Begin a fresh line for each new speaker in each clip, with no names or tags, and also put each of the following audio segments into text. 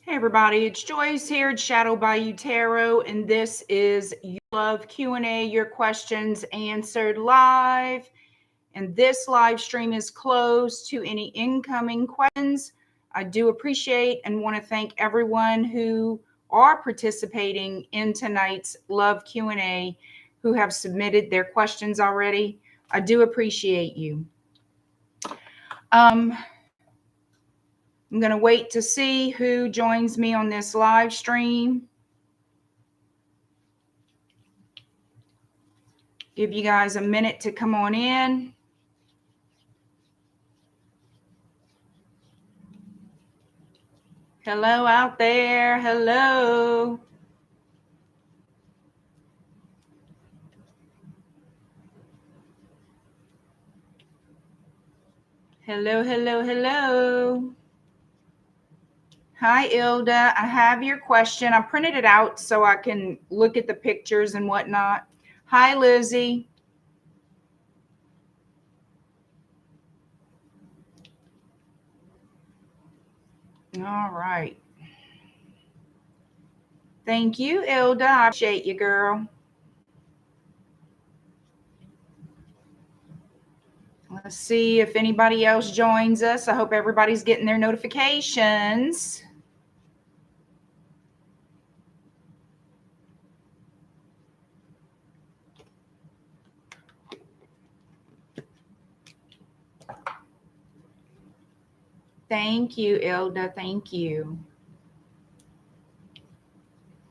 Hey everybody, it's Joyce here at Shadow Bayou Tarot, and this is Your Love Q&A, your questions answered live. And this live stream is closed to any incoming questions. I do appreciate and want to thank everyone who are participating in tonight's Love Q&A, who have submitted their questions already. I do appreciate you. I'm going to wait to see who joins me on this live stream. Give you guys a minute to come on in. Hello out there. Hello. Hello, hello, hello. Hi, ILDA. I have your question. I printed it out so I can look at the pictures and whatnot. Hi, Lizzie. All right. Thank you, ILDA. I appreciate you, girl. Let's see if anybody else joins us. I hope everybody's getting their notifications. Thank you, ILDA. Thank you.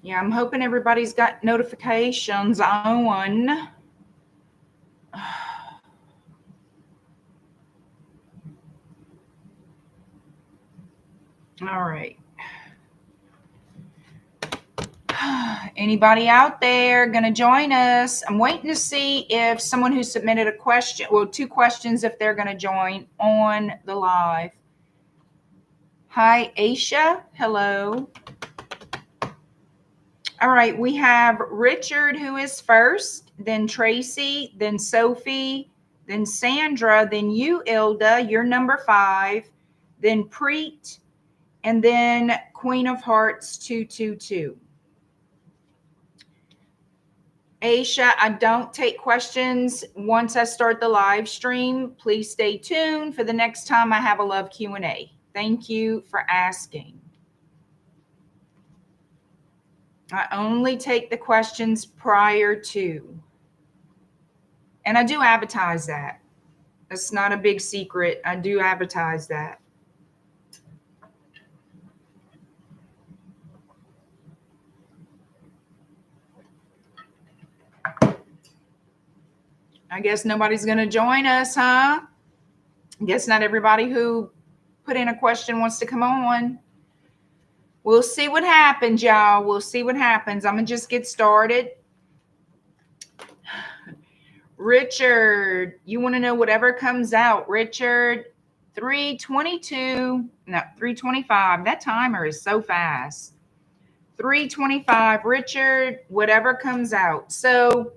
Yeah, I'm hoping everybody's got notifications on. All right. Anybody out there going to join us? I'm waiting to see if someone who submitted a question, well, 2 questions, if they're going to join on the live. Hi, Aisha. Hello. All right, we have Richard, who is first, then Tracy, then Sophie, then Sandra, then you, ILDA, you're number 5, then Preet, and then Queen of Hearts 222. Aisha, I don't take questions once I start the live stream. Please stay tuned for the next time I have a love Q&A. Thank you for asking. I only take the questions prior to. And I do advertise that. It's not a big secret. I do advertise that. I guess nobody's going to join us, huh? I guess not everybody who put in a question wants to come on. We'll see what happens, y'all. We'll see what happens. I'm going to just get started. Richard, you want to know whatever comes out. Richard, 322, no, 325. That timer is so fast. 325, Richard, whatever comes out. So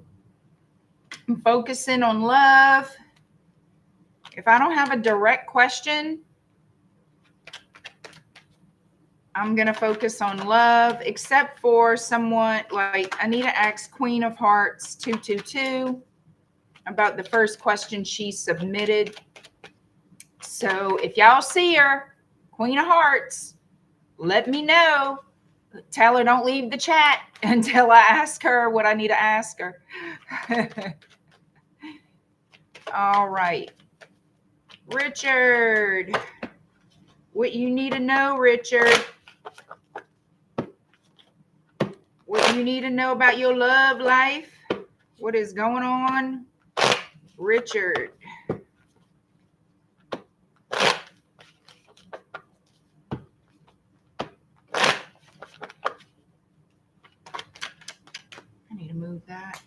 I'm focusing on love. If I don't have a direct question, I'm going to focus on love, except for someone like I need to ask Queen of Hearts 222 about the first question she submitted. So if y'all see her, Queen of Hearts, let me know. Tell her don't leave the chat until I ask her what I need to ask her. All right. Richard, what you need to know, Richard? What you need to know about your love life? What is going on? Richard. I need to move that.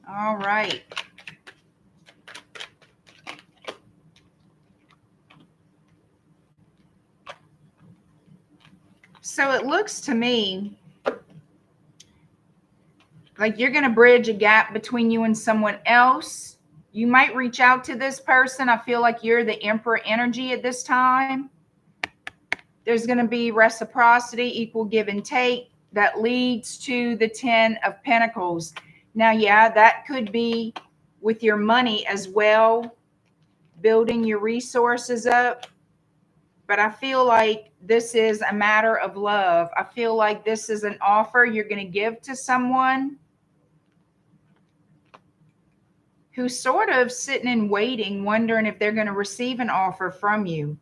All right. So it looks to me like you're going to bridge a gap between you and someone else. You might reach out to this person. I feel like you're the Emperor energy at this time. There's going to be reciprocity, equal give and take that leads to the 10 of Pentacles. Now, yeah, that could be with your money as well, building your resources up. But I feel like this is a matter of love. I feel like this is an offer you're going to give to someone who's sort of sitting and waiting, wondering if they're going to receive an offer from you.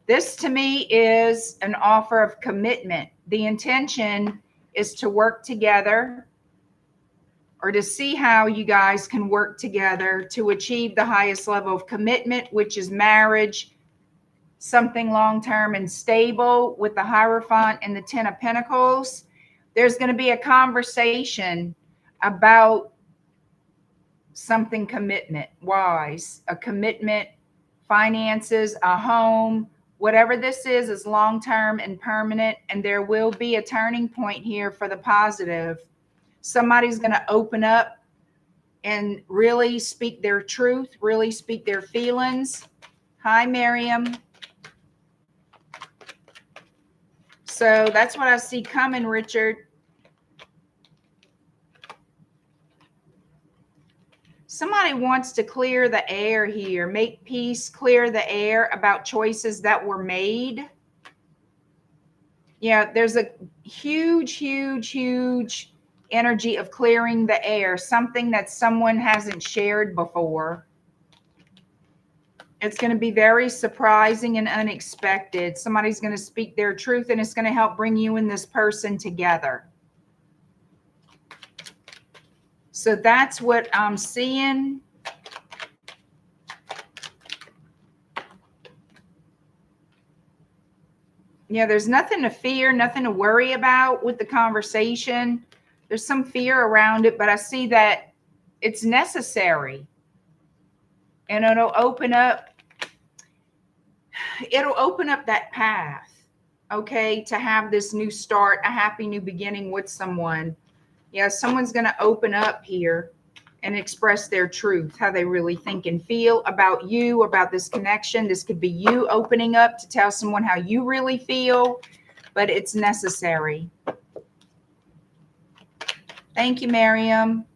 This to me is an offer of commitment. The intention is to work together, or to see how you guys can work together to achieve the highest level of commitment, which is marriage, something long-term and stable with the Hierophant and the 10 of Pentacles. There's going to be a conversation about something commitment wise, a commitment, finances, a home, whatever this is long-term and permanent. And there will be a turning point here for the positive. Somebody's going to open up and really speak their truth, really speak their feelings. Hi, Miriam. So that's what I see coming, Richard. Somebody wants to clear the air here, make peace, clear the air about choices that were made. Yeah, there's a huge energy of clearing the air, something that someone hasn't shared before. It's going to be very surprising and unexpected. Somebody's going to speak their truth, and it's going to help bring you and this person together. So that's what I'm seeing. Yeah, there's nothing to fear, nothing to worry about with the conversation. There's some fear around it, but I see that it's necessary. And it'll open up that path, okay, to have this new start, a happy new beginning with someone. Yeah, someone's going to open up here and express their truth, how they really think and feel about you, about this connection. This could be you opening up to tell someone how you really feel, but it's necessary. Thank you, Miriam.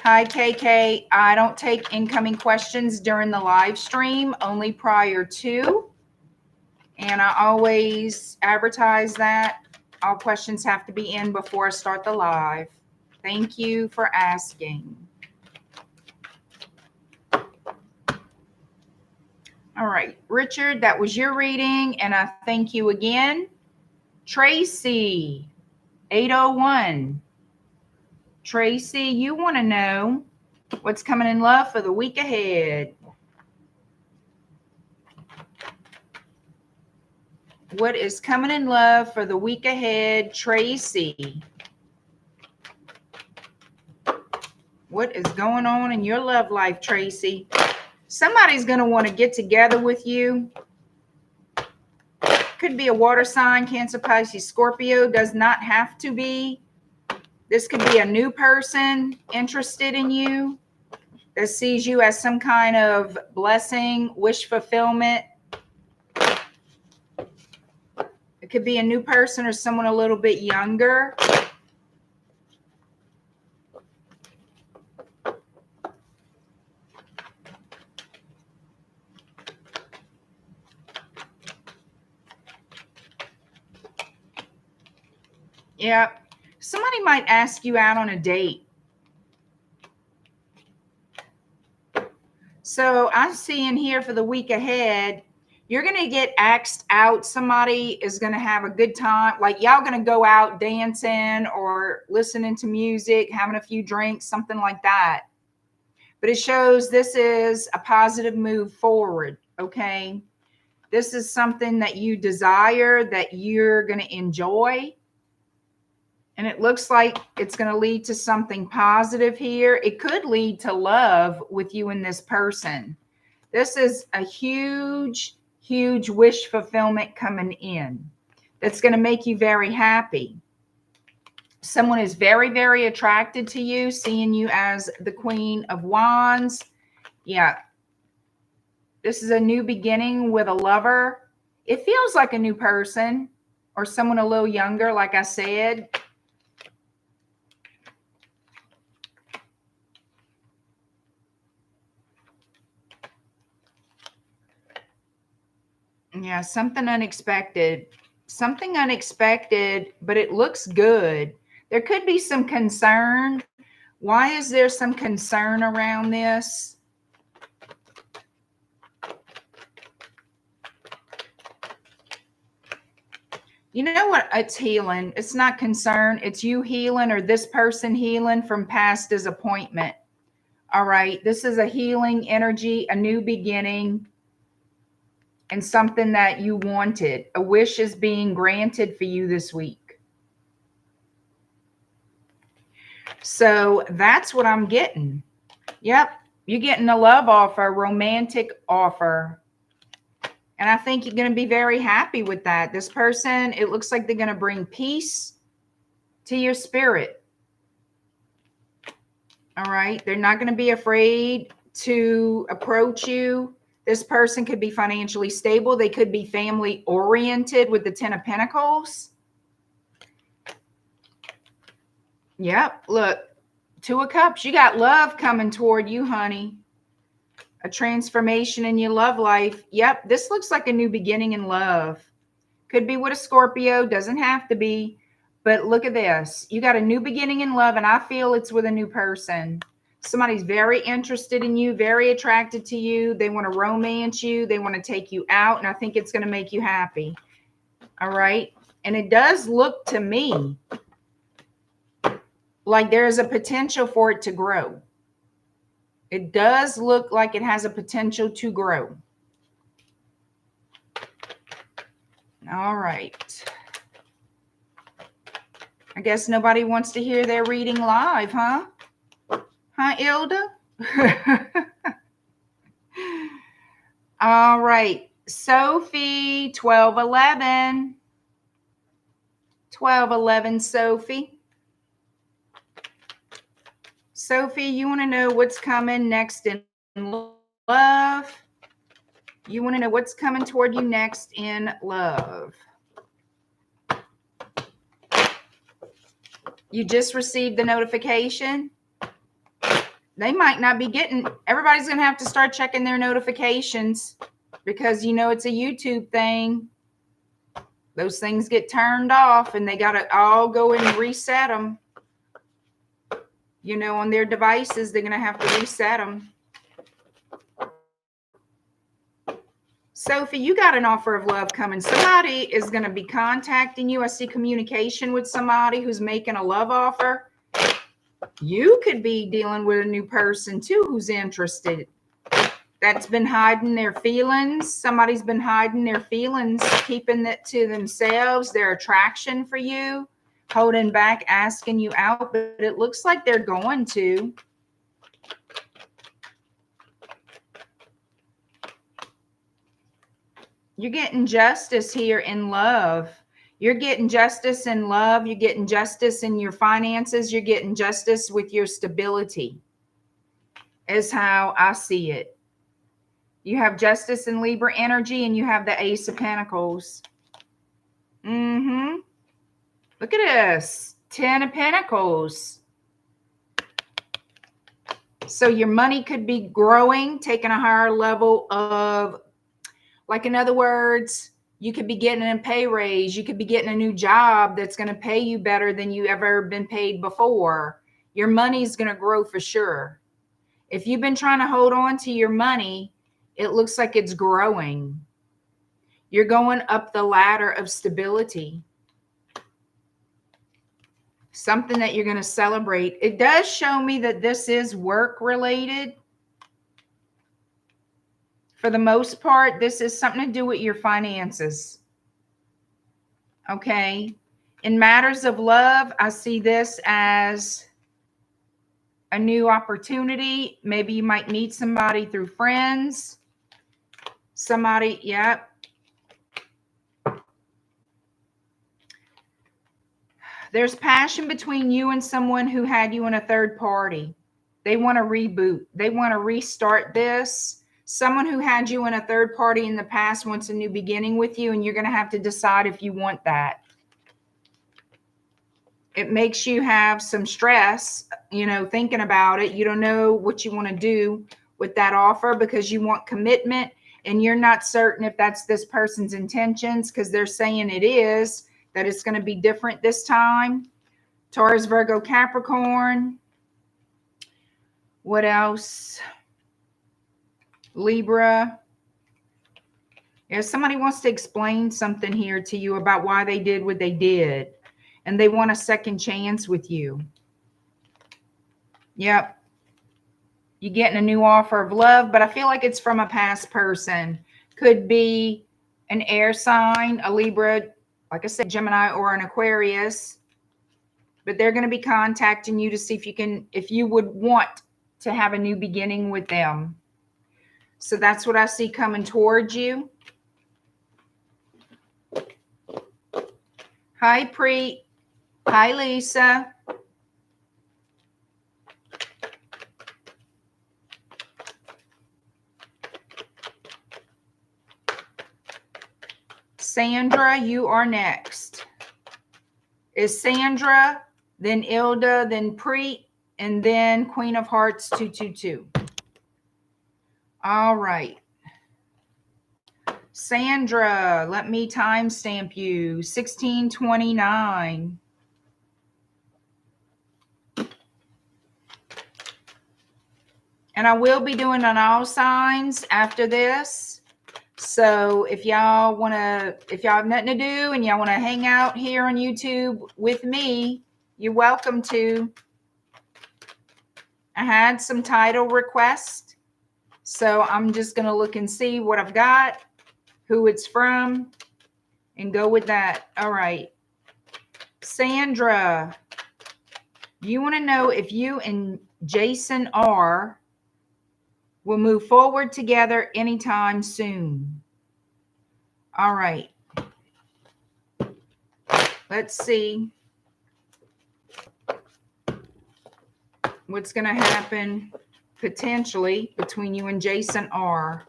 Hi, KK. I don't take incoming questions during the live stream, only prior to. And I always advertise that all questions have to be in before I start the live. Thank you for asking. All right, Richard, that was your reading, and I thank you again. Tracy, 801. Tracy, you want to know what's coming in love for the week ahead. What is coming in love for the week ahead, Tracy? What is going on in your love life, Tracy? Somebody's going to want to get together with you. Could be a water sign, Cancer, Pisces, Scorpio. Does not have to be. This could be a new person interested in you that sees you as some kind of blessing, wish fulfillment. It could be a new person or someone a little bit younger. Yeah, somebody might ask you out on a date. So I'm seeing here for the week ahead, you're going to get asked out. Somebody is going to have a good time. Like y'all going to go out dancing or listening to music, having a few drinks, something like that. But it shows this is a positive move forward, okay? This is something that you desire, that you're going to enjoy. And it looks like it's going to lead to something positive here. It could lead to love with you and this person. This is a huge wish fulfillment coming in. That's going to make you very happy. Someone is very attracted to you, seeing you as the Queen of Wands. Yeah. This is a new beginning with a lover. It feels like a new person or someone a little younger, like I said. Yeah, something unexpected. Something unexpected, but it looks good. There could be some concern. Why is there some concern around this? You know what? It's healing. It's not concern. It's you healing or this person healing from past disappointment. All right. This is a healing energy, a new beginning, and something that you wanted. A wish is being granted for you this week. So that's what I'm getting. Yep. You're getting a love offer, a romantic offer. And I think you're going to be very happy with that. This person, it looks like they're going to bring peace to your spirit. All right. They're not going to be afraid to approach you. This person could be financially stable. They could be family oriented with the 10 of Pentacles. Yep. Look, 2 of Cups. You got love coming toward you, honey. A transformation in your love life. Yep. This looks like a new beginning in love. Could be with a Scorpio. Doesn't have to be. But look at this. You got a new beginning in love, and I feel it's with a new person. Somebody's very interested in you, very attracted to you. They want to romance you. They want to take you out, and I think it's going to make you happy. All right? And it does look to me like there is a potential for it to grow. It does look like it has a potential to grow. All right. I guess nobody wants to hear their reading live, huh? Huh, ILDA? All right. Sophie, 1211. 1211, Sophie. Sophie, you want to know what's coming next in love? You want to know what's coming toward you next in love? You just received the notification. They might not be getting, everybody's going to have to start checking their notifications because, you know, it's a YouTube thing. Those things get turned off and they got to all go and reset them. You know, on their devices, they're going to have to reset them. Sophie, you got an offer of love coming. Somebody is going to be contacting you. I see communication with somebody who's making a love offer. You could be dealing with a new person too who's interested. That's been hiding their feelings. Somebody's been hiding their feelings, keeping it to themselves, their attraction for you, holding back, asking you out, but it looks like they're going to. You're getting justice here in love. You're getting justice in love. You're getting justice in your finances. You're getting justice with your stability, is how I see it. You have justice in Libra energy, and you have the Ace of Pentacles. Look at this. 10 of Pentacles. So your money could be growing, taking a higher level of, like, in other words, you could be getting a pay raise. You could be getting a new job that's going to pay you better than you ever been paid before. Your money's going to grow for sure. If you've been trying to hold on to your money, it looks like it's growing. You're going up the ladder of stability. Something that you're going to celebrate. It does show me that this is work related. For the most part, this is something to do with your finances. Okay. In matters of love, I see this as a new opportunity. Maybe you might meet somebody through friends. Somebody, yep. There's passion between you and someone who had you in a third party. They want to reboot. They want to restart this. Someone who had you in a third party in the past wants a new beginning with you, and you're going to have to decide if you want that. It makes you have some stress, you know, thinking about it. You don't know what you want to do with that offer because you want commitment, and you're not certain if that's this person's intentions because they're saying it is, that it's going to be different this time. Taurus, Virgo, Capricorn. What else? Libra. If somebody wants to explain something here to you about why they did what they did, and they want a second chance with you. Yep. You're getting a new offer of love, but I feel like it's from a past person. Could be an air sign, a Libra, like I said, Gemini or an Aquarius. But they're going to be contacting you to see if you would want to have a new beginning with them. So that's what I see coming towards you. Hi, Preet. Hi, Lisa. Sandra, you are next. Is Sandra, then ILDA, then Preet, and then Queen of Hearts 222. All right. Sandra, let me timestamp you. 1629. And I will be doing on all signs after this. So if y'all have nothing to do and y'all want to hang out here on YouTube with me, you're welcome to. I had some title requests. So I'm just going to look and see what I've got, who it's from, and go with that. All right. Sandra, you want to know if you and Jason R will move forward together anytime soon. All right. Let's see what's going to happen potentially between you and Jason R.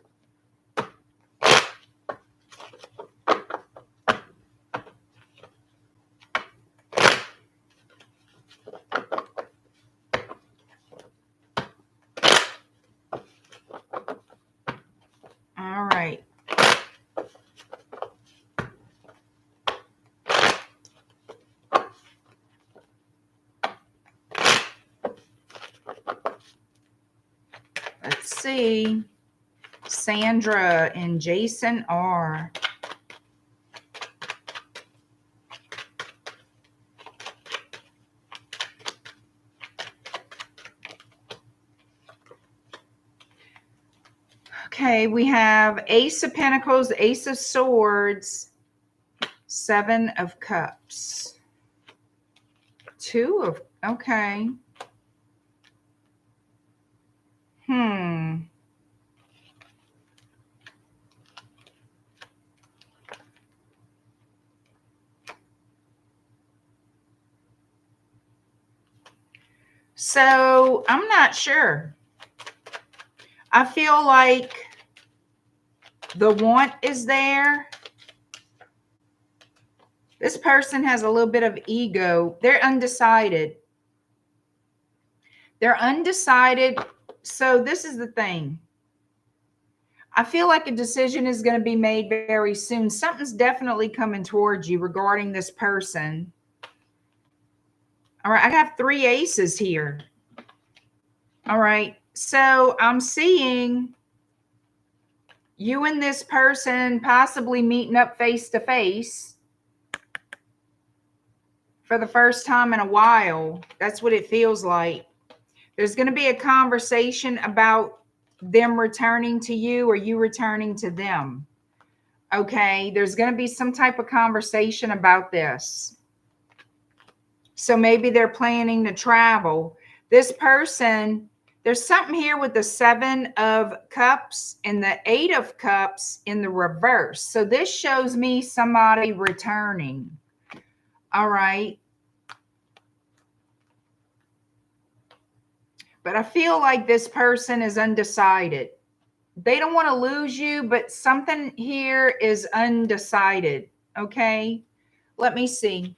All right. Let's see. Sandra and Jason R. Okay, we have Ace of Pentacles, Ace of Swords, Seven of Cups. Okay. So I'm not sure. I feel like the want is there. This person has a little bit of ego. They're undecided. They're undecided. So this is the thing. I feel like a decision is going to be made very soon. Something's definitely coming towards you regarding this person. All right, I have 3 aces here. All right, so I'm seeing you and this person possibly meeting up face to face for the first time in a while. That's what it feels like. There's going to be a conversation about them returning to you or you returning to them. Okay, there's going to be some type of conversation about this. So maybe they're planning to travel. This person, there's something here with the 7 of Cups and the 8 of Cups in the reverse. So this shows me somebody returning. All right. But I feel like this person is undecided. They don't want to lose you, but something here is undecided. Okay. Let me see.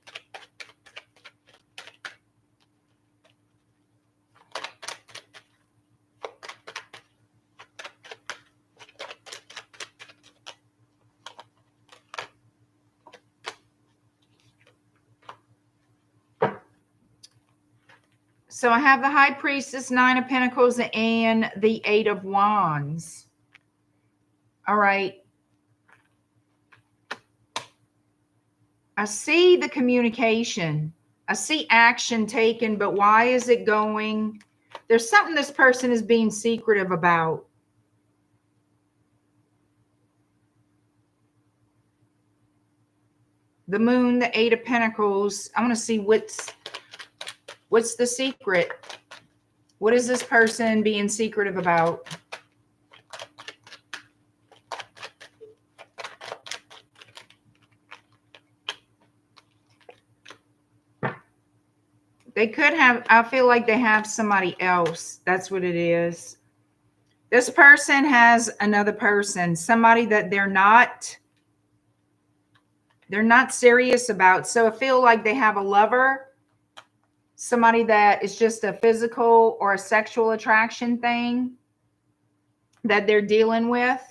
So I have the High Priestess, Nine of Pentacles, and the Eight of Wands. All right. I see the communication. I see action taken, but why is it going? There's something this person is being secretive about. The Moon, the Eight of Pentacles. I want to see what's the secret. What is this person being secretive about? They could have, I feel like they have somebody else. That's what it is. This person has another person, somebody that they're not serious about. So I feel like they have a lover, somebody that is just a physical or a sexual attraction thing that they're dealing with.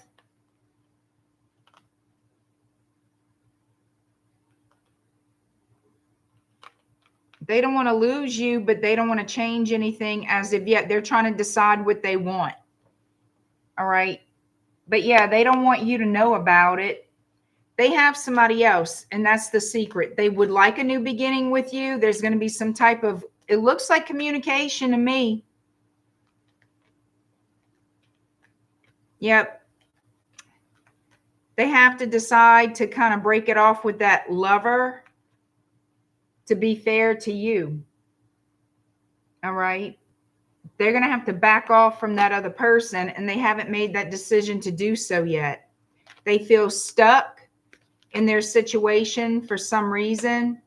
They don't want to lose you, but they don't want to change anything as of yet. They're trying to decide what they want. All right. But yeah, they don't want you to know about it. They have somebody else, and that's the secret. They would like a new beginning with you. There's going to be some type of, it looks like communication to me. Yep. They have to decide to kind of break it off with that lover to be fair to you. All right. They're going to have to back off from that other person, and they haven't made that decision to do so yet. They feel stuck in their situation for some reason.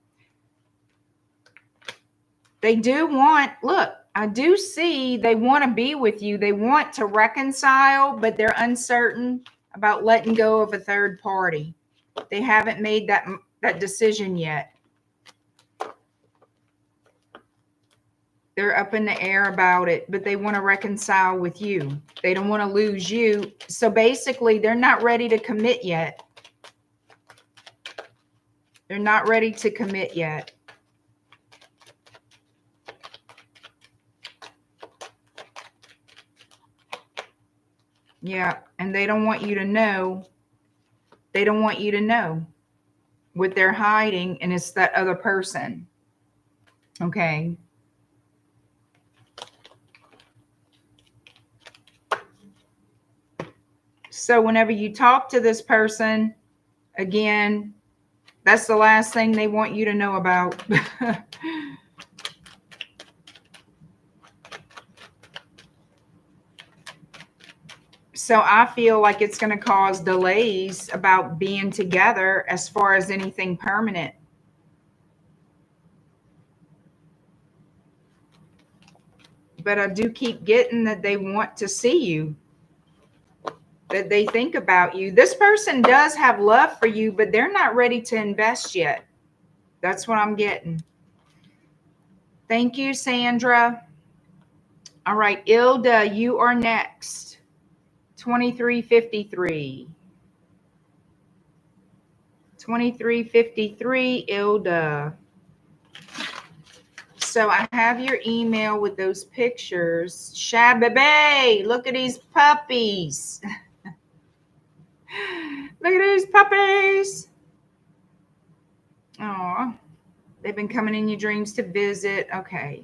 They do want, look, I do see they want to be with you. They want to reconcile, but they're uncertain about letting go of a third party. They haven't made that decision yet. They're up in the air about it, but they want to reconcile with you. They don't want to lose you. So basically, they're not ready to commit yet. They're not ready to commit yet. Yeah, and they don't want you to know. They don't want you to know what they're hiding, and it's that other person. Okay. So whenever you talk to this person, again, that's the last thing they want you to know about. So I feel like it's going to cause delays about being together as far as anything permanent. But I do keep getting that they want to see you, that they think about you. This person does have love for you, but they're not ready to invest yet. That's what I'm getting. Thank you, Sandra. All right, Ilda, you are next. 2353. 2353, Ilda. So I have your email with those pictures. Shabby, look at these puppies. Look at these puppies. Oh, they've been coming in your dreams to visit. Okay.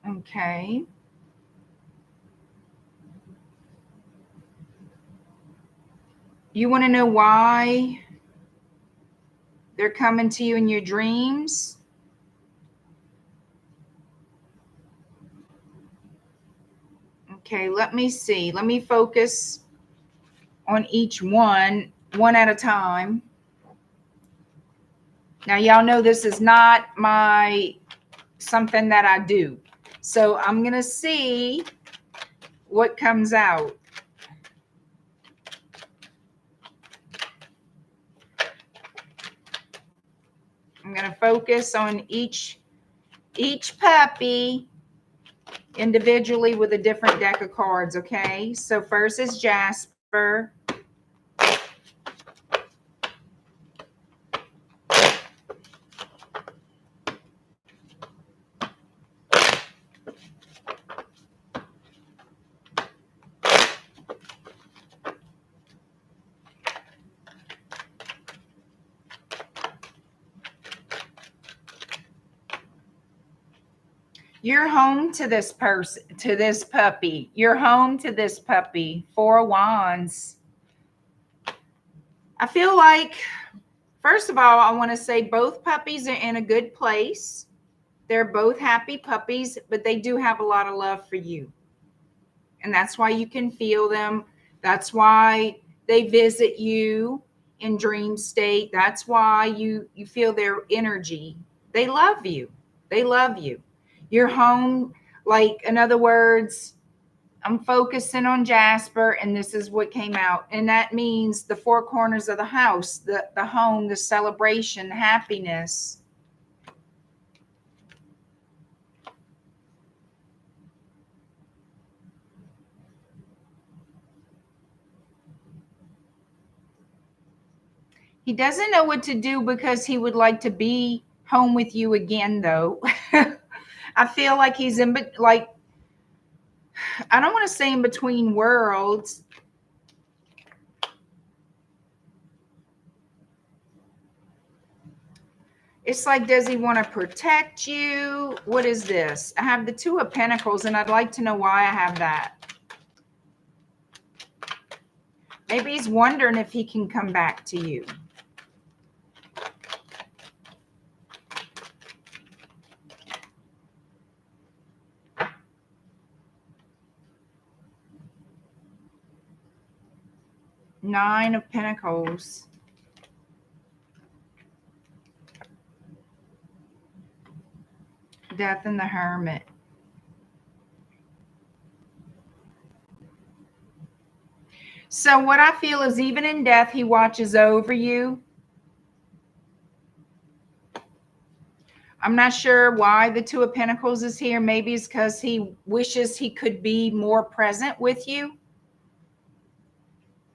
Okay. You want to know why they're coming to you in your dreams? Okay, let me see. Let me focus on each one at a time. Now, y'all know this is not something that I do. So I'm going to see what comes out. I'm going to focus on each puppy individually with a different deck of cards, okay? So first is Jasper. You're home to this person, to this puppy. You're home to this puppy. 4 of Wands. I feel like, first of all, I want to say both puppies are in a good place. They're both happy puppies, but they do have a lot of love for you. And that's why you can feel them. That's why they visit you in dream state. That's why you feel their energy. They love you. They love you. You're home. Like, in other words, I'm focusing on Jasper, and this is what came out. And that means the 4 corners of the house, the home, the celebration, happiness. He doesn't know what to do because he would like to be home with you again, though. I feel like he's in, like, I don't want to say in between worlds. It's like, does he want to protect you? What is this? I have the 2 of Pentacles, and I'd like to know why I have that. Maybe he's wondering if he can come back to you. Nine of Pentacles. Death and the Hermit. So what I feel is, even in death, he watches over you. I'm not sure why the 2 of Pentacles is here. Maybe it's because he wishes he could be more present with you.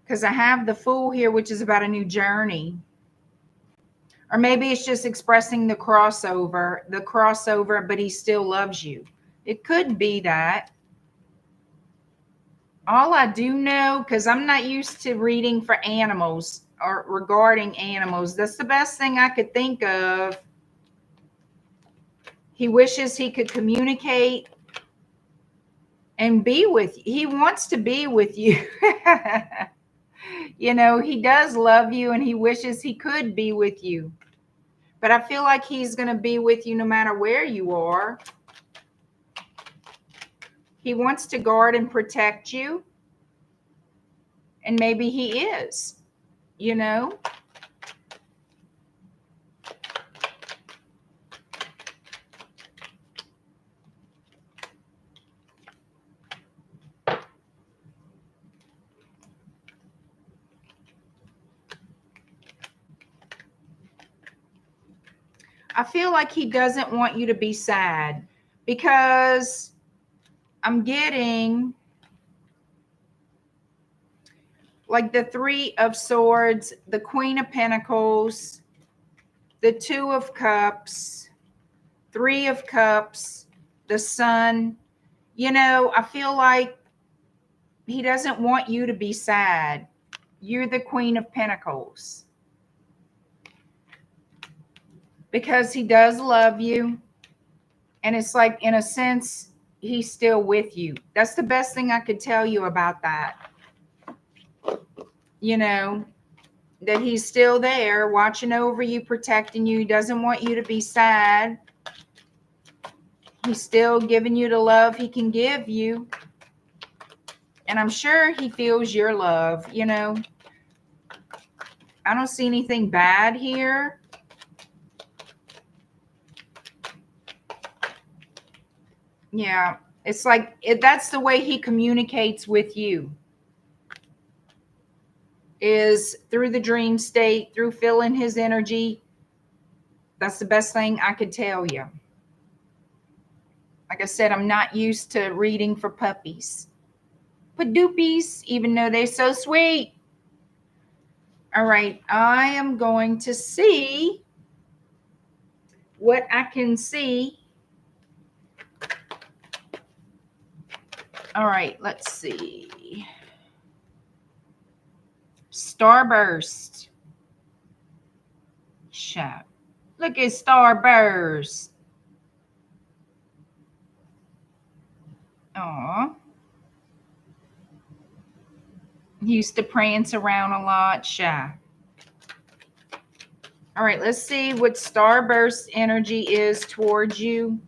Because I have the Fool here, which is about a new journey. Or maybe it's just expressing the crossover, but he still loves you. It could be that. All I do know, because I'm not used to reading for animals or regarding animals, that's the best thing I could think of. He wishes he could communicate and be with you. He wants to be with you. You know, he does love you, and he wishes he could be with you. But I feel like he's going to be with you no matter where you are. He wants to guard and protect you. And maybe he is, you know. I feel like he doesn't want you to be sad, because I'm getting like the 3 of Swords, the Queen of Pentacles, the 2 of Cups, 3 of Cups, the Sun. You know, I feel like he doesn't want you to be sad. You're the Queen of Pentacles. Because he does love you. And it's like, in a sense, he's still with you. That's the best thing I could tell you about that. You know, that he's still there, watching over you, protecting you. He doesn't want you to be sad. He's still giving you the love he can give you. And I'm sure he feels your love, you know. I don't see anything bad here. Yeah. It's like that's the way he communicates with you, is through the dream state, through feeling his energy. That's the best thing I could tell you. Like I said, I'm not used to reading for puppies. Padoopies, even though they're so sweet. All right, I am going to see what I can see. All right, let's see. Starburst. Shout. Look at Starburst. Aw. He used to prance around a lot. Shy. All right, let's see what Starburst energy is towards you.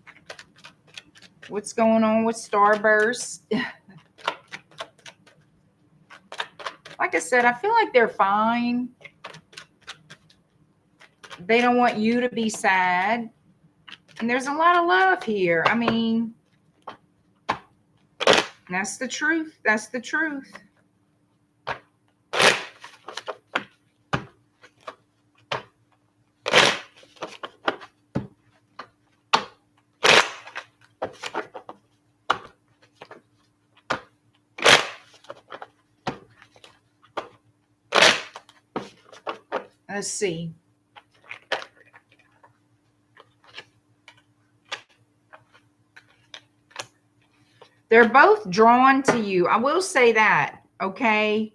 What's going on with Starburst? Like I said, I feel like they're fine. They don't want you to be sad. And there's a lot of love here. I mean, that's the truth. That's the truth. Let's see. They're both drawn to you. I will say that, okay?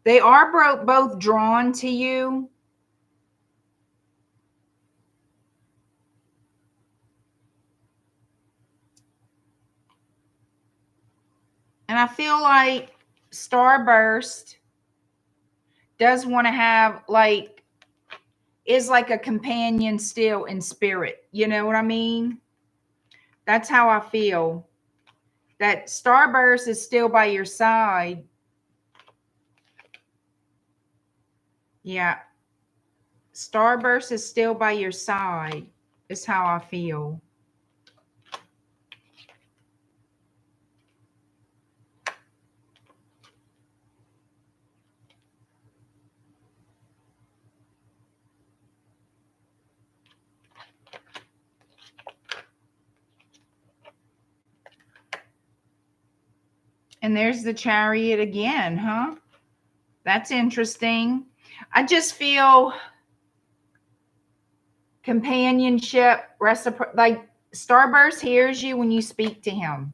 They are both drawn to you. And I feel like Starburst does want to have, like, is like a companion still in spirit. You know what I mean? That's how I feel. That Starburst is still by your side. Yeah. Starburst is still by your side, is how I feel. And there's the Chariot again, huh? That's interesting. I just feel companionship, like Starburst hears you when you speak to him.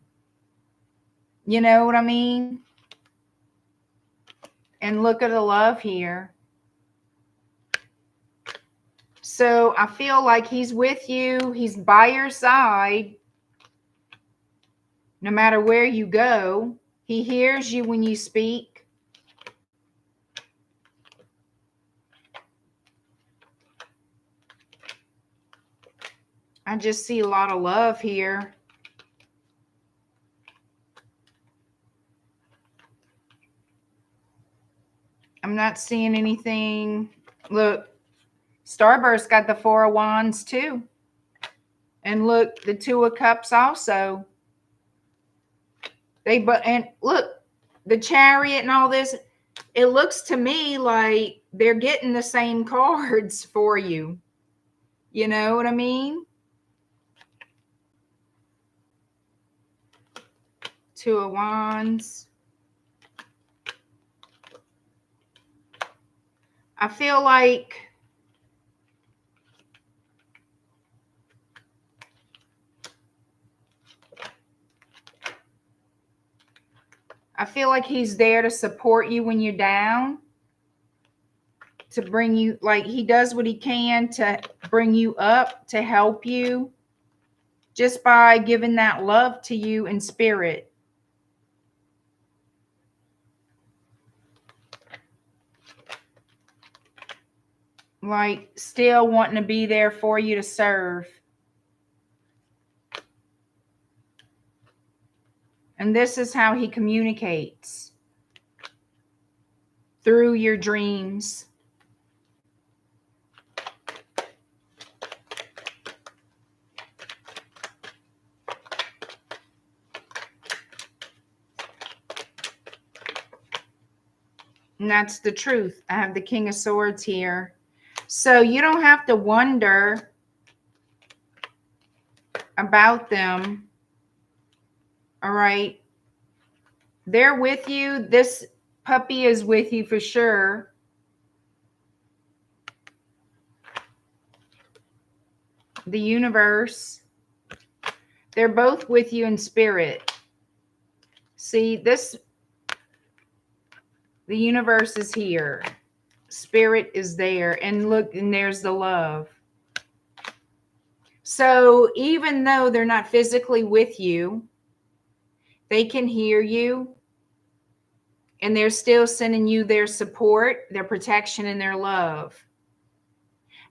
You know what I mean? And look at the love here. So I feel like he's with you. He's by your side. No matter where you go, he hears you when you speak. I just see a lot of love here. I'm not seeing anything. Look, Starburst got the Four of Wands too. And look, the Two of Cups also. And look, the Chariot and all this, it looks to me like they're getting the same cards for you. You know what I mean? Two of Wands. I feel like he's there to support you when you're down, to bring you, like, he does what he can to bring you up, to help you, just by giving that love to you in spirit. Like, still wanting to be there for you to serve. And this is how he communicates. Through your dreams. And that's the truth. I have the King of Swords here. So you don't have to wonder about them. All right. They're with you. This puppy is with you for sure. The universe. They're both with you in spirit. See, this, the universe is here. Spirit is there. And look, and there's the love. So even though they're not physically with you, they can hear you. And they're still sending you their support, their protection, and their love.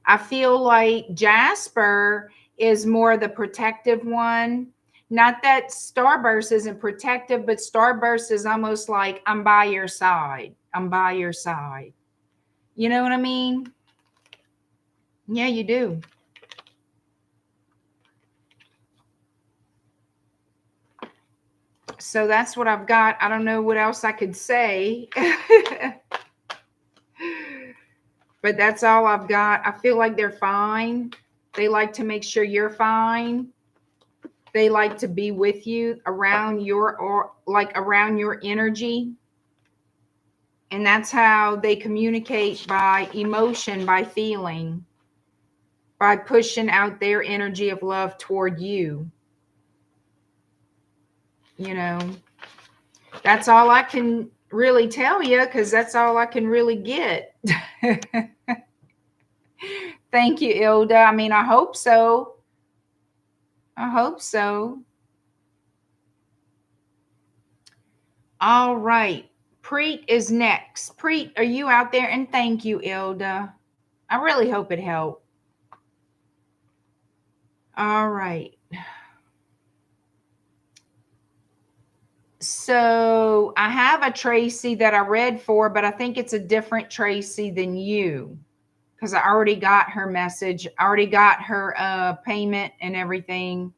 I feel like Jasper is more the protective one. Not that Starburst isn't protective, but Starburst is almost like, I'm by your side. I'm by your side. You know what I mean? Yeah, you do. So that's what I've got. I don't know what else I could say. But that's all I've got. I feel like they're fine. They like to make sure you're fine. They like to be with you around your, or like around your energy. And that's how they communicate, by emotion, by feeling, by pushing out their energy of love toward you. You know, that's all I can really tell you, because that's all I can really get. Thank you, Ilda. I mean, I hope so. I hope so. All right. Preet is next. Preet, are you out there? And thank you, Ilda. I really hope it helped. All right. So I have a Tracy that I read for, but I think it's a different Tracy than you, because I already got her message. I already got her payment and everything.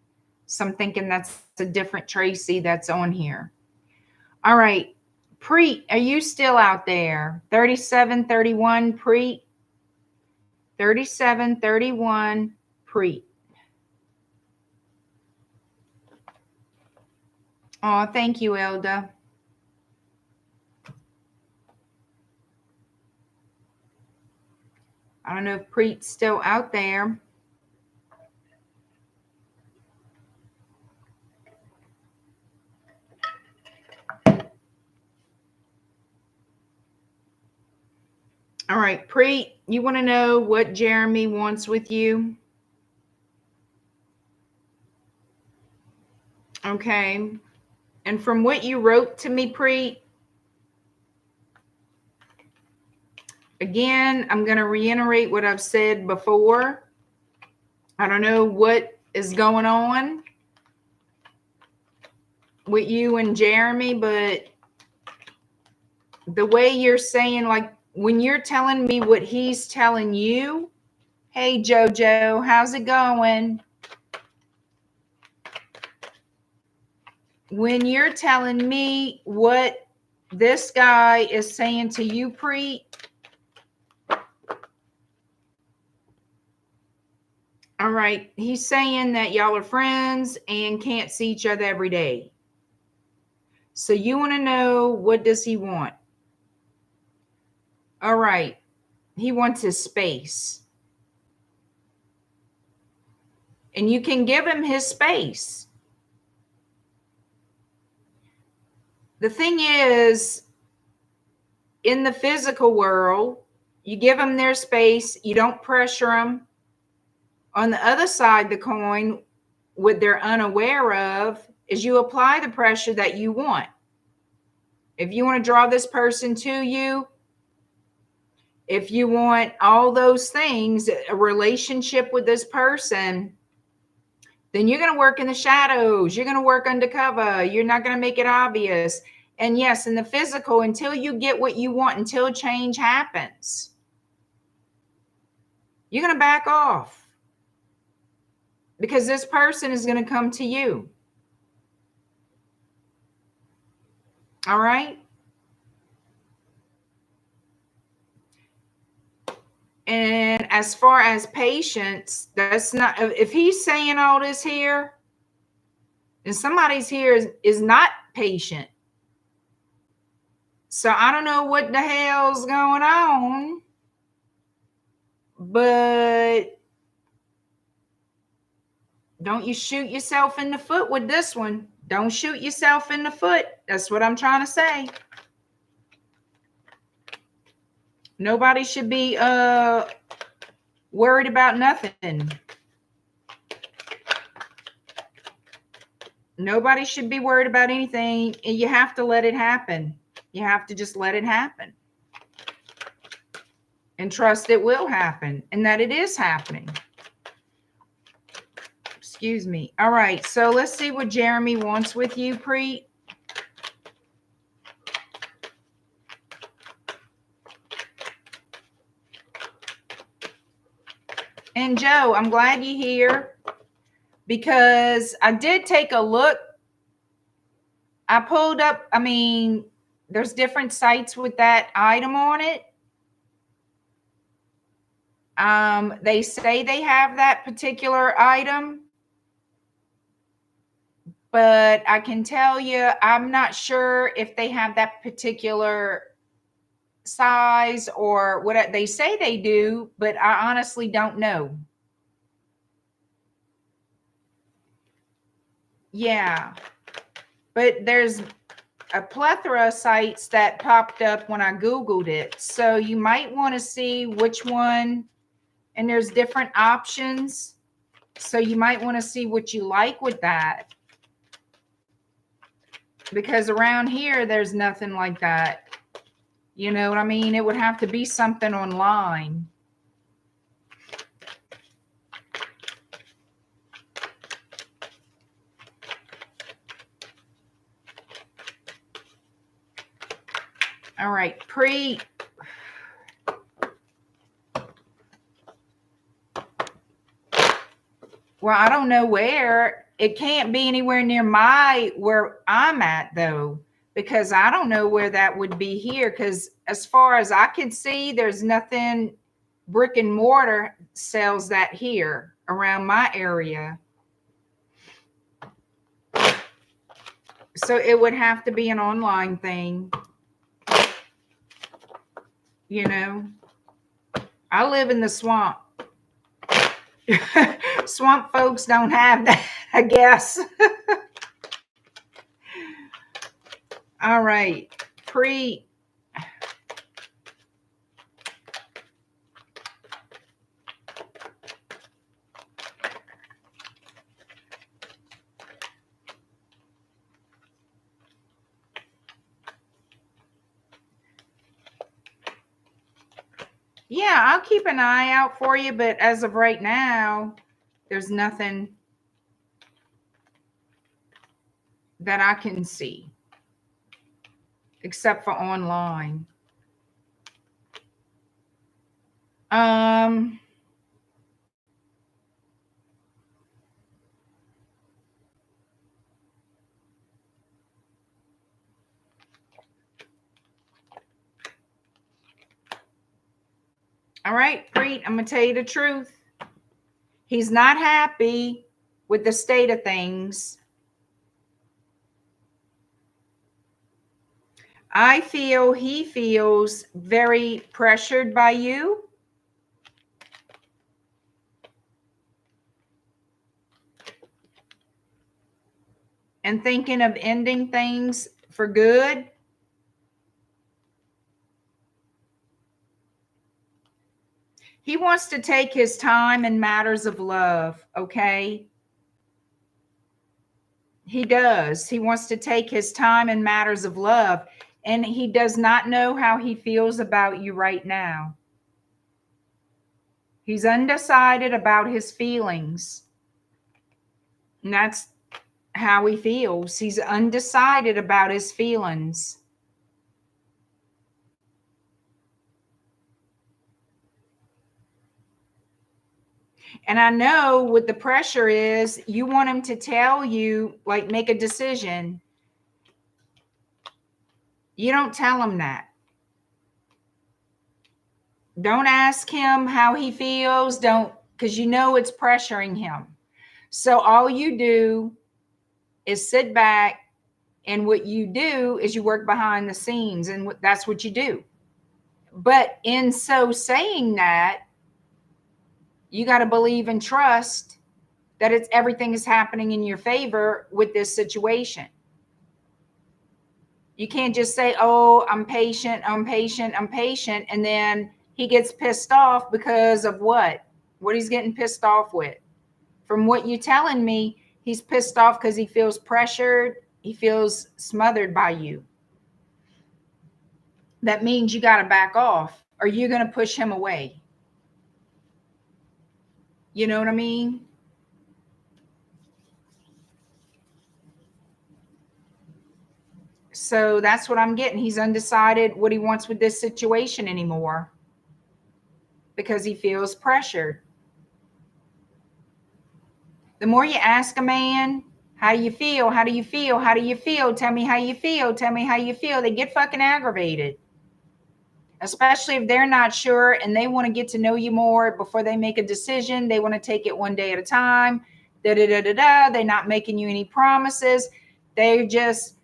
So I'm thinking that's a different Tracy that's on here. All right. Preet, are you still out there? 3731 Preet. 3731 Preet. Oh, thank you, Elda. I don't know if Preet's still out there. All right, Preet, you want to know what Jeremy wants with you? Okay. And from what you wrote to me, Preet, again, I'm going to reiterate what I've said before. I don't know what is going on with you and Jeremy, but the way you're saying, like when you're telling me what he's telling you, hey, Jojo, how's it going? When you're telling me what this guy is saying to you, Preet, all right, he's saying that y'all are friends and can't see each other every day. So you want to know, what does he want? All right, he wants his space. And you can give him his space. The thing is, in the physical world, you give them their space, you don't pressure them. On the other side of the coin, what they're unaware of is you apply the pressure that you want. If you want to draw this person to you, if you want all those things, a relationship with this person, then you're going to work in the shadows. You're going to work undercover. You're not going to make it obvious. And yes, in the physical, until you get what you want, until change happens, you're going to back off. Because this person is going to come to you. All right? And as far as patience, that's not, if he's saying all this here, and somebody's here is not patient. So I don't know what the hell's going on, but don't you shoot yourself in the foot with this one. Don't shoot yourself in the foot. That's what I'm trying to say. Nobody should be worried about nothing. Nobody should be worried about anything. And you have to let it happen. You have to just let it happen. And trust it will happen and that it is happening. Excuse me. All right. So let's see what Jeremy wants with you, Preet. And Joe, I'm glad you're here because I did take a look. I pulled up, I mean, there's different sites with that item on it. They say they have that particular item, but I can tell you, I'm not sure if they have that particular size or what they say they do, but I honestly don't know. Yeah, but there's a plethora of sites that popped up when I Googled it. So you might want to see which one, and there's different options. So you might want to see what you like with that. Because around here, there's nothing like that. You know what I mean? It would have to be something online. All right, Preet. Well, I don't know where. It can't be anywhere near where I'm at, though, because I don't know where that would be here. Because as far as I can see, there's nothing brick and mortar sells that here around my area. So it would have to be an online thing. You know, I live in the swamp. Swamp folks don't have that, I guess. All right, Preet. Yeah, I'll keep an eye out for you, but as of right now, there's nothing that I can see except for online. All right, Preet, I'm going to tell you the truth. He's not happy with the state of things. I feel he feels very pressured by you. And thinking of ending things for good. He wants to take his time in matters of love, okay? He does. He wants to take his time in matters of love, and he does not know how he feels about you right now. He's undecided about his feelings. And that's how he feels. He's undecided about his feelings. And I know what the pressure is. You want him to tell you, like, make a decision. You don't tell him that. Don't ask him how he feels. Don't, because you know it's pressuring him. So all you do is sit back, and what you do is you work behind the scenes, and that's what you do. But in so saying that, you got to believe and trust that it's everything is happening in your favor with this situation. You can't just say, oh, I'm patient, I'm patient, I'm patient. And then he gets pissed off because of what? What he's getting pissed off with. From what you're telling me, he's pissed off because he feels pressured. He feels smothered by you. That means you got to back off, or you're going to push him away. You know what I mean? So that's what I'm getting. He's undecided what he wants with this situation anymore because he feels pressured. The more you ask a man, how do you feel? How do you feel? How do you feel? Tell me how you feel. Tell me how you feel. They get fucking aggravated. Especially if they're not sure and they want to get to know you more before they make a decision. They want to take it one day at a time. They're not making you any promises. They're just,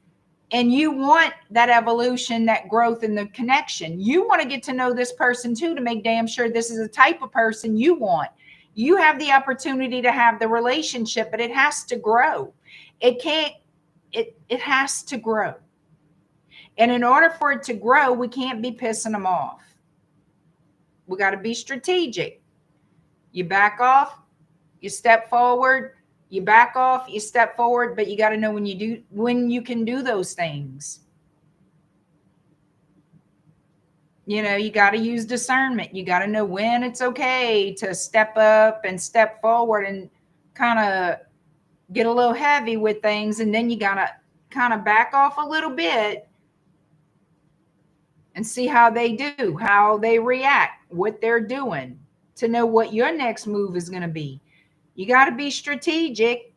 and you want that evolution, that growth, and the connection. You want to get to know this person too, to make damn sure this is the type of person you want. You have the opportunity to have the relationship, but it has to grow. It has to grow. And in order for it to grow, we can't be pissing them off. We got to be strategic. You back off, you step forward, you back off, you step forward, but you got to know when you can do those things. You know, you got to use discernment. You got to know when it's okay to step up and step forward and kind of get a little heavy with things. And then you got to kind of back off a little bit and see how they do, how they react, what they're doing, to know what your next move is going to be. You got to be strategic.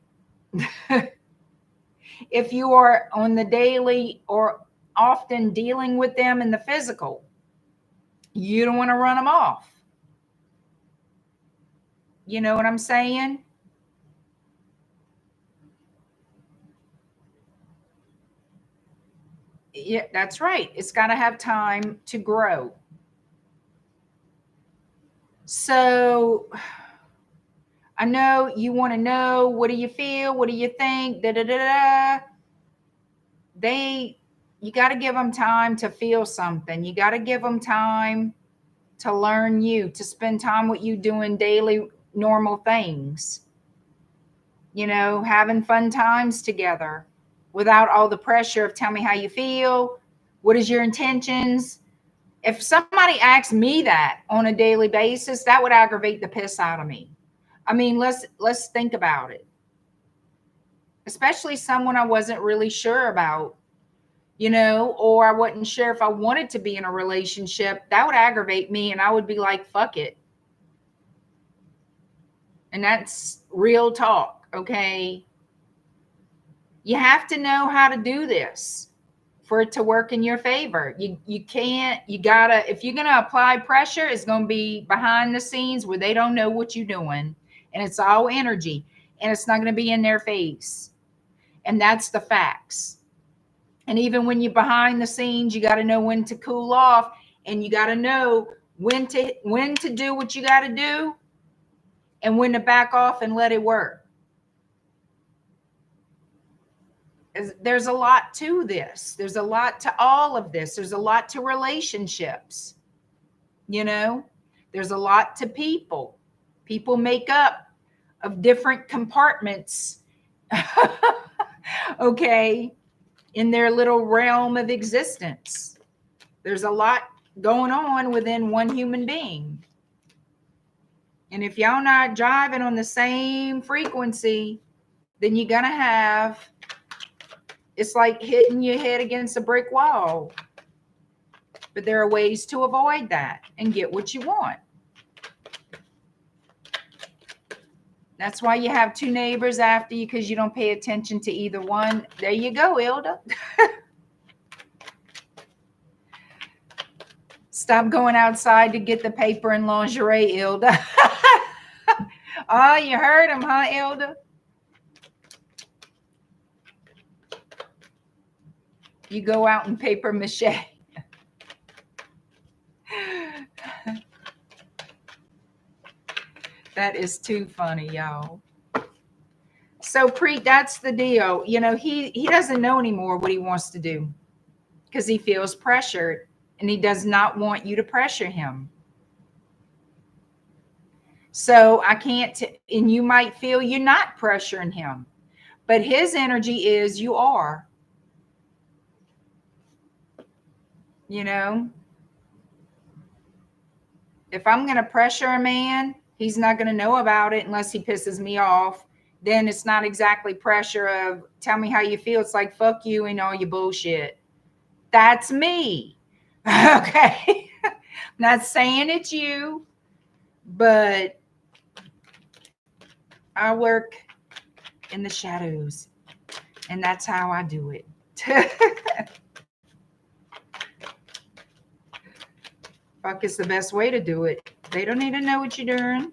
If you are on the daily or often dealing with them in the physical, you don't want to run them off. You know what I'm saying? Yeah, that's right. It's got to have time to grow. So I know you want to know, what do you feel? What do you think? You got to give them time to feel something. You got to give them time to learn you, to spend time with you doing daily normal things. You know, having fun times together without all the pressure of tell me how you feel. What is your intentions? If somebody asks me that on a daily basis, that would aggravate the piss out of me. I mean, let's think about it. Especially someone I wasn't really sure about, you know, or I wasn't sure if I wanted to be in a relationship. That would aggravate me, and I would be like, fuck it. And that's real talk, okay? You have to know how to do this for it to work in your favor. You gotta, if you're gonna apply pressure, it's gonna be behind the scenes where they don't know what you're doing, and it's all energy, and it's not gonna be in their face. And that's the facts. And even when you're behind the scenes, you got to know when to cool off, and you got to know when to do what you got to do, and when to back off and let it work. There's a lot to this. There's a lot to all of this. There's a lot to relationships. You know, there's a lot to people. People make up of different compartments. Okay. In their little realm of existence. There's a lot going on within one human being. And if y'all not jiving on the same frequency, then you're going to have, it's like hitting your head against a brick wall. But there are ways to avoid that and get what you want. That's why you have two neighbors after you, because you don't pay attention to either one. There you go, ILDA. Stop going outside to get the paper and lingerie, Ilda. Oh, you heard him, huh, Ilda? You go out in paper mache. That is too funny, y'all. So, Preet, that's the deal. You know, he doesn't know anymore what he wants to do because he feels pressured, and he does not want you to pressure him. So I can't, and you might feel you're not pressuring him, but his energy is you are, you know. If I'm going to pressure a man, he's not going to know about it unless he pisses me off. Then it's not exactly pressure of tell me how you feel. It's like, fuck you and all your bullshit. That's me. Okay. I'm not saying it's you, but I work in the shadows, and that's how I do it. Fuck is the best way to do it. They don't need to know what you're doing.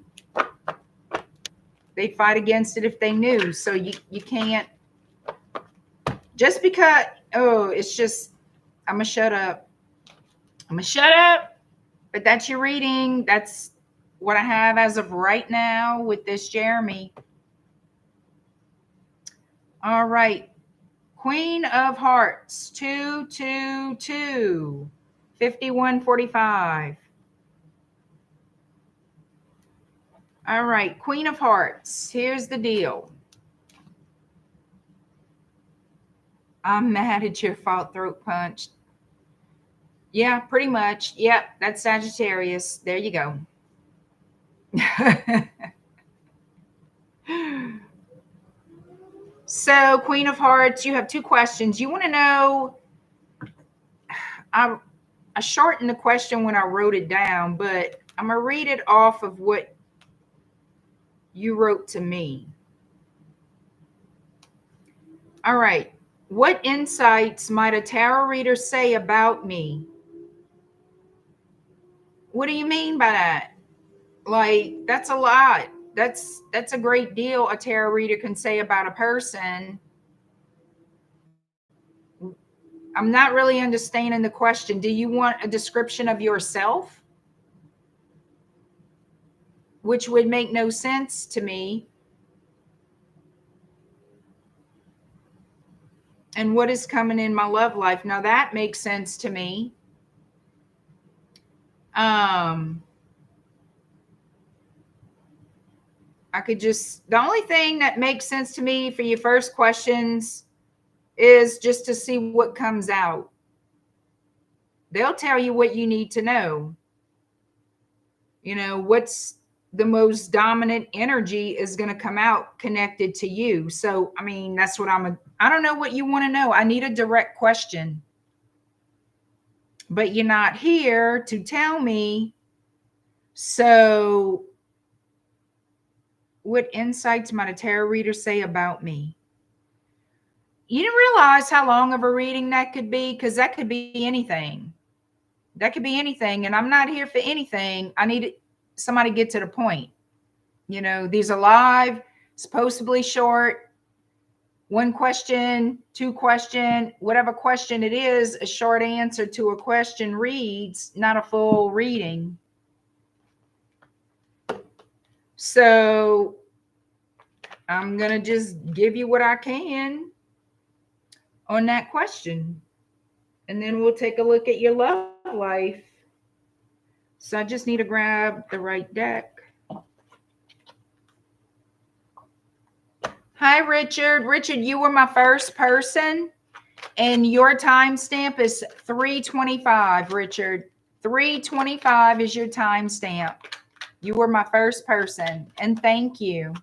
They'd fight against it if they knew. So you can't just because, oh, it's just, I'm going to shut up. I'm going to shut up. But that's your reading. That's what I have as of right now with this Jeremy. All right. Queen of Hearts, 222, 5145. All right, Queen of Hearts. Here's the deal. I'm mad at your fault throat punch. Yeah, pretty much. Yep, that's Sagittarius. There you go. So, Queen of Hearts, you have two questions. You want to know, I shortened the question when I wrote it down, but I'm going to read it off of what you wrote to me. All right. What insights might a tarot reader say about me? What do you mean by that? Like, that's a lot. That's a great deal a tarot reader can say about a person. I'm not really understanding the question. Do you want a description of yourself? Which would make no sense to me. And what is coming in my love life? Now that makes sense to me. I could just, the only thing that makes sense to me for your first questions is just to see what comes out. They'll tell you what you need to know. You know, what's the most dominant energy is going to come out connected to you. So, I mean, that's what I don't know what you want to know. I need a direct question. But you're not here to tell me. So, what insights might a tarot reader say about me? You didn't realize how long of a reading that could be, because that could be anything. That could be anything. And I'm not here for anything. I need somebody to get to the point. You know, these are live, supposedly short. One question, two question, whatever question it is, a short answer to a question reads, not a full reading. So I'm going to just give you what I can on that question. And then we'll take a look at your love life. So I just need to grab the right deck. Hi, Richard. Richard, you were my first person, and your timestamp is 3:25, Richard. 3:25 is your timestamp. You were my first person, and thank you.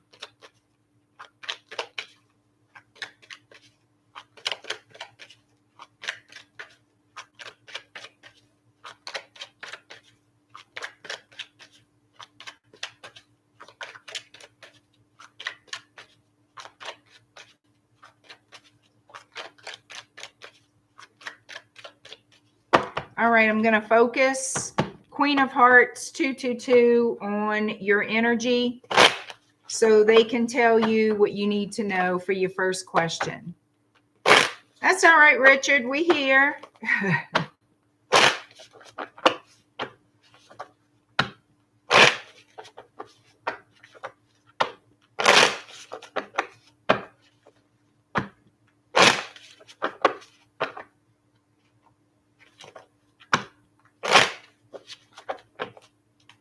All right, I'm going to focus Queen of Hearts 222 on your energy so they can tell you what you need to know for your first question. That's all right, Richard. We here.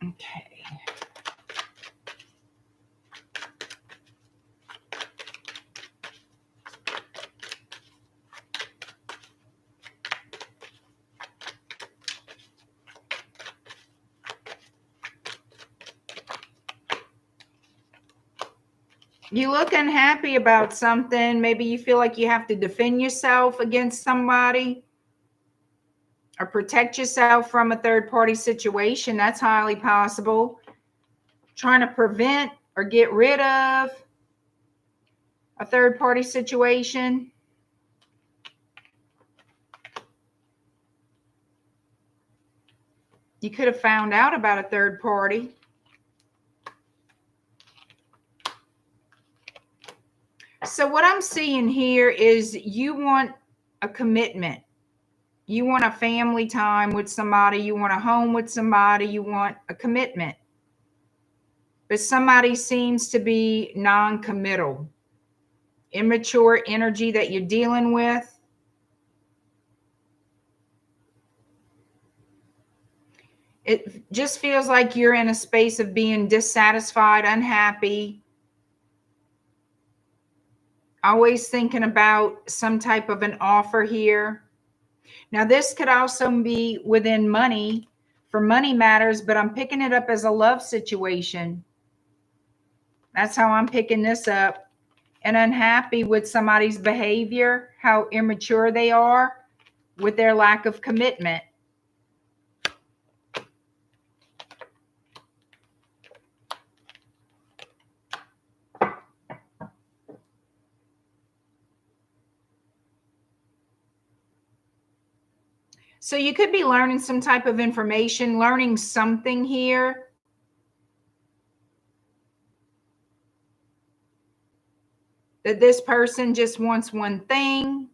Okay. You look unhappy about something. Maybe you feel like you have to defend yourself against somebody or protect yourself from a third-party situation. That's highly possible. Trying to prevent or get rid of a third-party situation. You could have found out about a third party. So what I'm seeing here is you want a commitment. You want a family time with somebody. You want a home with somebody. You want a commitment. But somebody seems to be non-committal. Immature energy that you're dealing with. It just feels like you're in a space of being dissatisfied, unhappy, always thinking about some type of an offer here. Now, this could also be within money, for money matters, but I'm picking it up as a love situation. That's how I'm picking this up. And unhappy with somebody's behavior, how immature they are with their lack of commitment. So you could be learning some type of information, learning something here. That this person just wants one thing.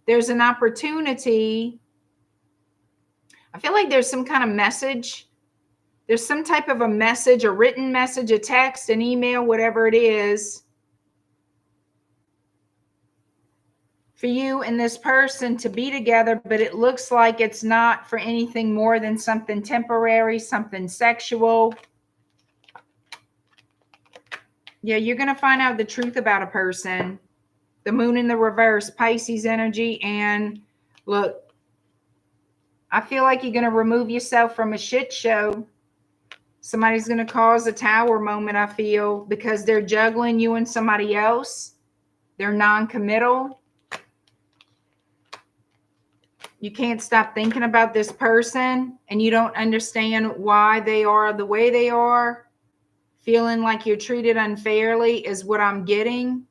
There's an opportunity. I feel like there's some kind of message. There's some type of a message, a written message, a text, an email, whatever it is, for you and this person to be together, but it looks like it's not for anything more than something temporary, something sexual. Yeah, you're going to find out the truth about a person. The moon in the reverse, Pisces energy. And look, I feel like you're going to remove yourself from a shit show. Somebody's going to cause a tower moment, I feel, because they're juggling you and somebody else. They're non-committal. You can't stop thinking about this person, and you don't understand why they are the way they are. Feeling like you're treated unfairly is what I'm getting.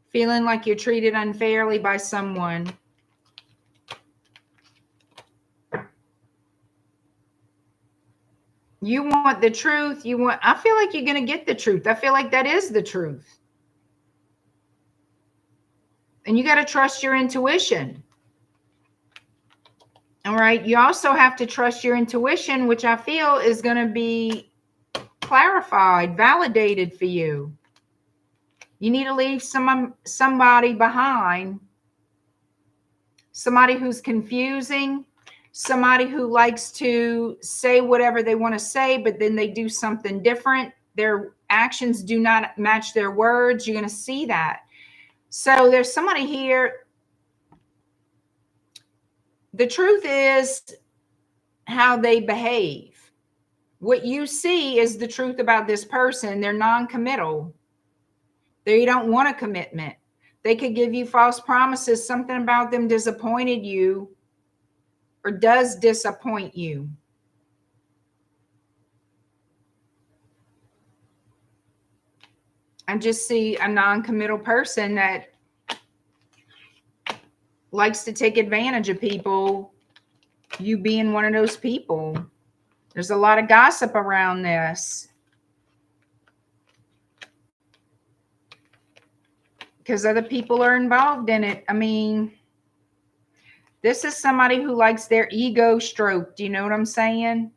Feeling like you're treated unfairly by someone. You want the truth. I feel like you're going to get the truth. I feel like that is the truth. And you got to trust your intuition. All right. You also have to trust your intuition, which I feel is going to be clarified, validated for you. You need to leave somebody behind. Somebody who's confusing. Somebody who likes to say whatever they want to say, but then they do something different. Their actions do not match their words. You're going to see that. So there's somebody here. The truth is how they behave. What you see is the truth about this person. They're non-committal. They don't want a commitment. They could give you false promises. Something about them disappointed you or does disappoint you. I just see a non-committal person that likes to take advantage of people You being one of those people. There's a lot of gossip around this. Because other people are involved in it. I mean, this is somebody who likes their ego stroked. Do you know what I'm saying?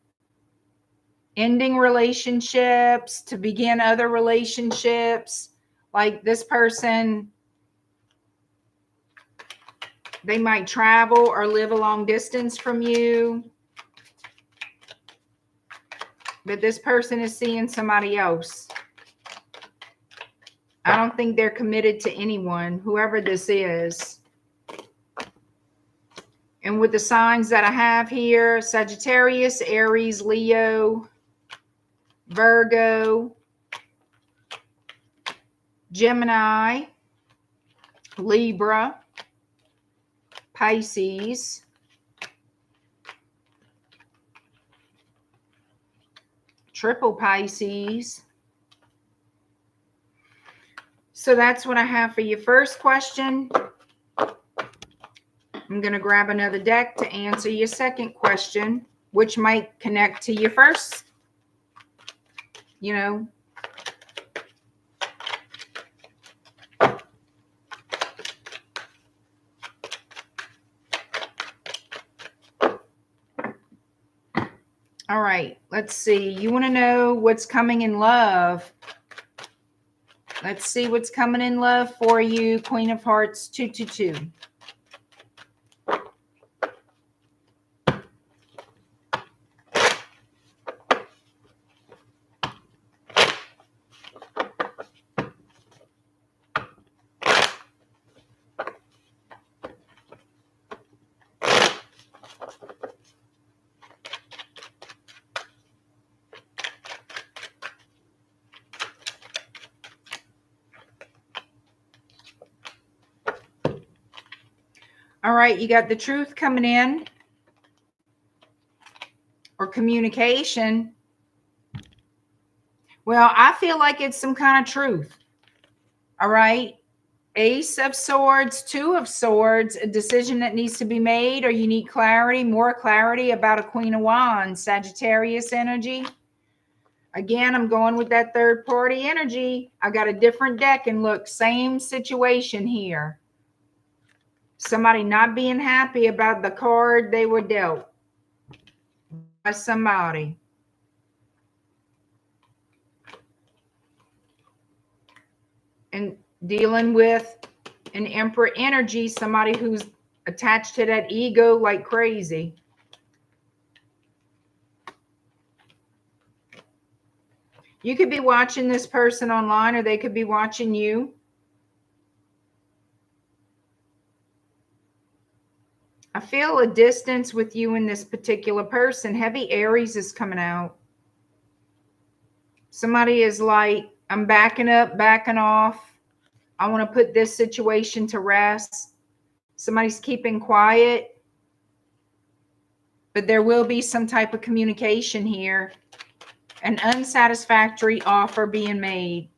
Ending relationships to begin other relationships. Like this person, they might travel or live a long distance from you. But this person is seeing somebody else. I don't think they're committed to anyone, whoever this is. And with the signs that I have here, Sagittarius, Aries, Leo, Virgo, Gemini, Libra, Pisces, triple Pisces. So that's what I have for your first question. I'm going to grab another deck to answer your second question, which might connect to your first, you know. All right, let's see. You want to know what's coming in love. Let's see what's coming in love for you, Queen of Hearts 222. All right, you got the truth coming in, or communication. Well, I feel like it's some kind of truth. All right. Ace of Swords, Two of Swords, a decision that needs to be made, or you need clarity, more clarity about a Queen of Wands, Sagittarius energy. Again, I'm going with that third party energy. I got a different deck, and look, same situation here. Somebody not being happy about the card they were dealt by somebody. And dealing with an Emperor energy, somebody who's attached to that ego like crazy. You could be watching this person online, or they could be watching you. I feel a distance with you and this particular person. Heavy Aries is coming out. Somebody is like, I'm backing up, backing off. I want to put this situation to rest. Somebody's keeping quiet. But there will be some type of communication here. An unsatisfactory offer being made.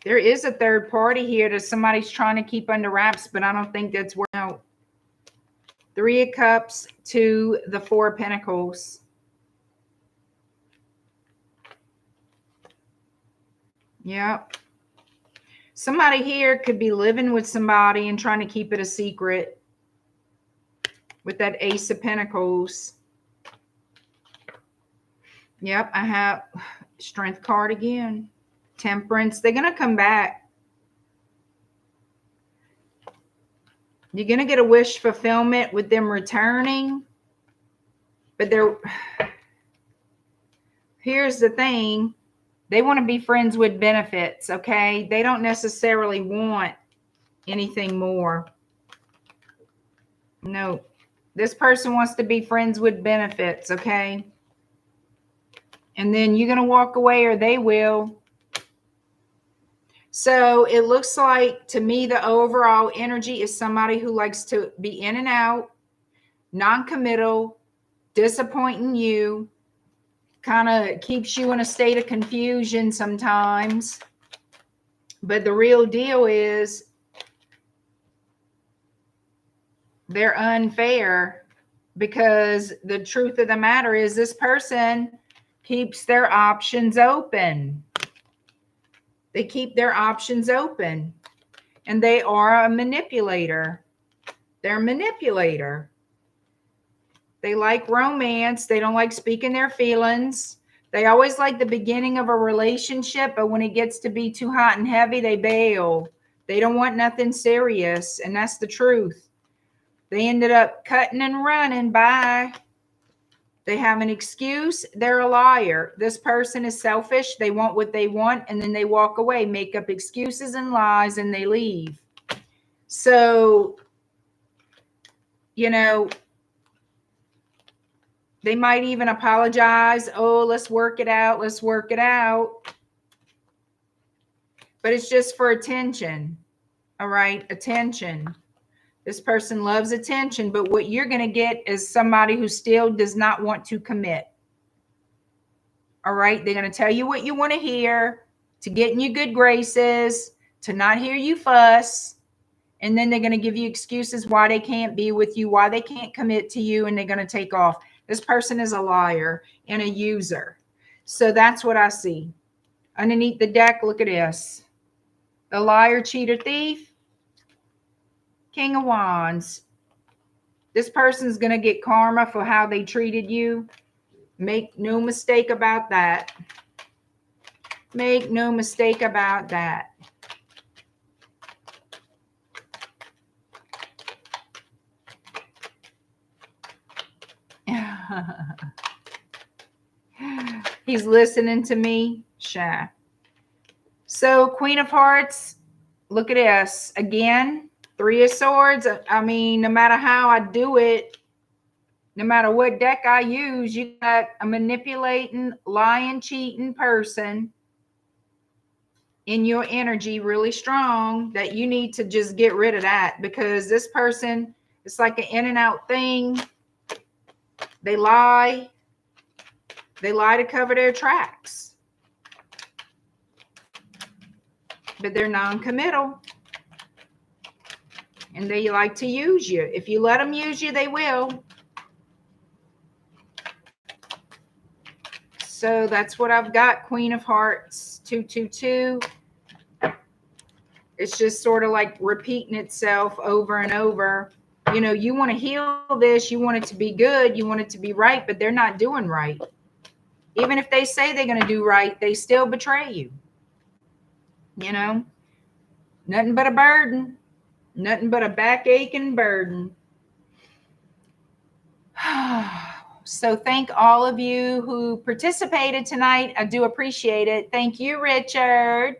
There is a third party here that somebody's trying to keep under wraps, but I don't think that's working out. Three of Cups to the Four of Pentacles. Yep. Somebody here could be living with somebody and trying to keep it a secret with that Ace of Pentacles. Yep, I have Strength card again. Temperance. They're going to come back. You're going to get a wish fulfillment with them returning. But here's the thing. They want to be friends with benefits, okay? They don't necessarily want anything more. No. This person wants to be friends with benefits, okay? And then you're going to walk away, or they will. So it looks like, to me, the overall energy is somebody who likes to be in and out, non-committal, disappointing you, kind of keeps you in a state of confusion sometimes. But the real deal is they're unfair, because the truth of the matter is this person keeps their options open. They keep their options open, and they are a manipulator. They're a manipulator. They like romance. They don't like speaking their feelings. They always like the beginning of a relationship, but when it gets to be too hot and heavy, they bail. They don't want nothing serious, and that's the truth. They ended up cutting and running. Bye. They have an excuse. They're a liar. This person is selfish. They want what they want, and then they walk away, make up excuses and lies, and they leave. So, you know, they might even apologize. Oh, let's work it out. Let's work it out. But it's just for attention. All right. Attention. This person loves attention, but what you're going to get is somebody who still does not want to commit. All right. They're going to tell you what you want to hear, to get in your good graces, to not hear you fuss. And then they're going to give you excuses why they can't be with you, why they can't commit to you, and they're going to take off. This person is a liar and a user. So that's what I see. Underneath the deck, look at this. The liar, cheater, thief, King of Wands. This person's going to get karma for how they treated you. Make no mistake about that. Make no mistake about that. He's listening to me. Shy. So, Queen of Hearts, look at this. Again, Three of Swords. I mean, no matter how I do it, no matter what deck I use, you got a manipulating, lying, cheating person in your energy really strong that you need to just get rid of that, because this person, it's like an in and out thing. They lie. They lie to cover their tracks. But they're non-committal. And they like to use you. If you let them use you, they will. So that's what I've got. Queen of Hearts, 222. It's just sort of like repeating itself over and over. You know, you want to heal this. You want it to be good. You want it to be right, but they're not doing right. Even if they say they're going to do right, they still betray you. You know, nothing but a burden. Nothing but a back-aching burden. So thank all of you who participated tonight. I do appreciate it. Thank you, Richard.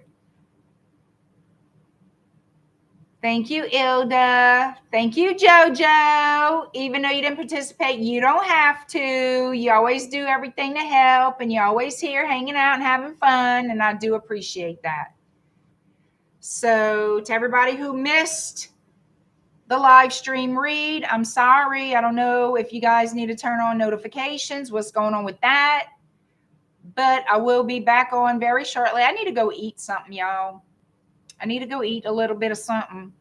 Thank you, ILDA. Thank you, JoJo. Even though you didn't participate, you don't have to. You always do everything to help, and you're always here hanging out and having fun, and I do appreciate that. So to everybody who missed the live stream read, I'm sorry. I don't know if you guys need to turn on notifications, what's going on with that. But I will be back on very shortly. I need to go eat something, y'all. I need to go eat a little bit of something.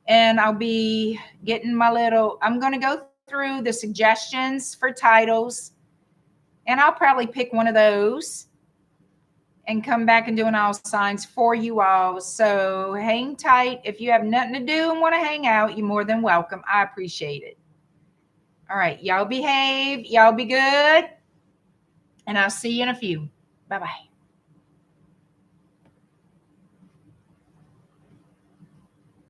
And I'll be getting my little, I'm going to go through the suggestions for titles. And I'll probably pick one of those and come back and do an all signs for you all. So hang tight. If you have nothing to do and want to hang out, you're more than welcome. I appreciate it. All right. Y'all behave. Y'all be good. And I'll see you in a few. Bye-bye.